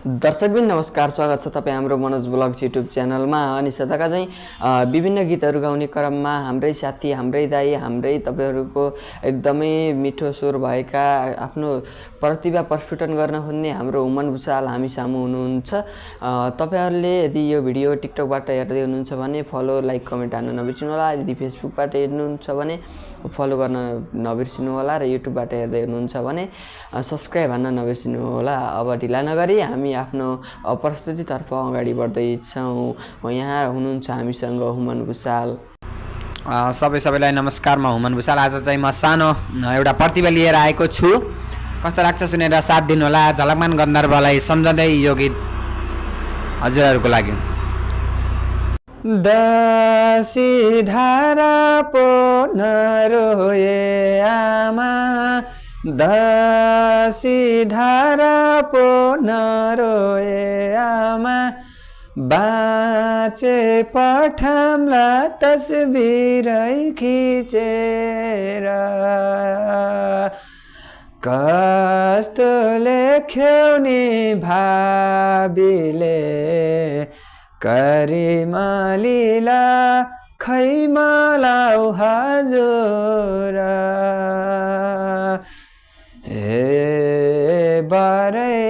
दर्शकबिन नमस्कार, स्वागत छ तपाईँ हाम्रो मनोज ब्लग्स युट्युब च्यानलमा। अनि सदाका चाहिँ विभिन्न गीतहरू गाउने क्रममा हाम्रै साथी, हाम्रै दाइ, हाम्रै तपाईँहरूको एकदमै मिठो स्वर भएका आफ्नो प्रतिभा प्रस्फुटन गर्न खोज्ने हाम्रो हुमन भुसाल हामी सामु हुनुहुन्छ। तपाईहरूले यदि यो भिडियो टिकटकबाट हेर्दै हुनुहुन्छ भने फलो, लाइक, कमेन्ट हान्न नबिर्सिनु होला। यदि फेसबुकबाट हेर्नुहुन्छ भने फलो गर्न नबिर्सिनु होला र युट्युबबाट हेर्दै हुनुहुन्छ भने सब्सक्राइब हान्न नबिर्सिनु होला। अब ढिला नगरी हामी आफ्नो प्रस्तुतितर्फ अगाडि बढ्दैछौँ। यहाँ हुनुहुन्छ हामीसँग हुमन भुसाल। सबैलाई नमस्कार, म हुमन भुसाल। आज चाहिँ म सानो एउटा प्रतिभा लिएर आएको छु। कस्तो लाग्छ सुनेर साथ दिनु होला। झलकमान गन्धर्वलाई सम्झँदै यो गीत हजुरहरूको लागि। दसी धारा पो नरोए आमा, दसी धारा पो नरोए आमा, बाँचे पठामला तस्बिरै खिचेर, कस्तो लेख्यौ नि भाबीले करिमालीला खैमालाउ हजुर, हे बारै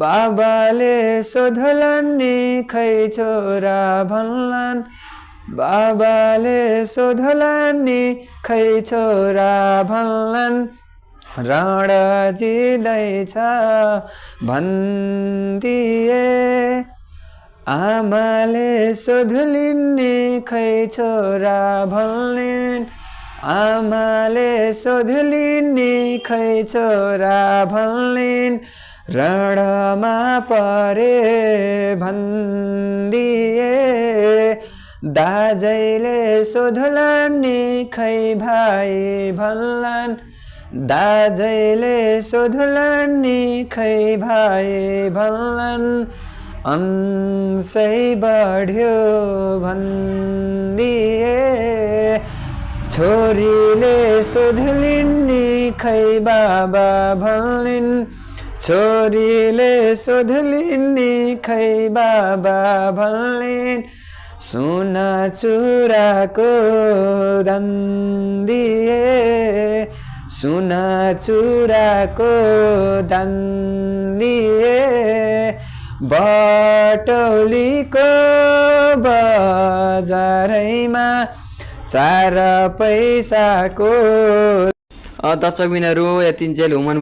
बाबाले सोधलन् नि खै छोरा भन्लान्, बाबाले सोधलन् नि खै छोरा भन्लान्, रण जिँदैछ भन्दिए, आमाले सोधलिन् नि खै छोरा भन्लिन्, आमाले सोधलिन् नि खै छोरा भन्लिन्, रणमा परे भन्दिए, दाजैले सोधलन् नि खै भाइ भन्लान्, दाजैले सोधलन् नि खै भाइ भन्लान्, अंशै बढ्यो भन्दिए, छोरीले सोधलिन् नि खै बाबा भन्लिन्, छोरीले सोधलिन् नि खै बाबा भन्लिन्, सुना चुराको दान दिए, सुना चुराको दान दिए, बटौलीको बजारैमा 4 पैसाको। दर्शकबिनहरू यतिन्जेल हुमन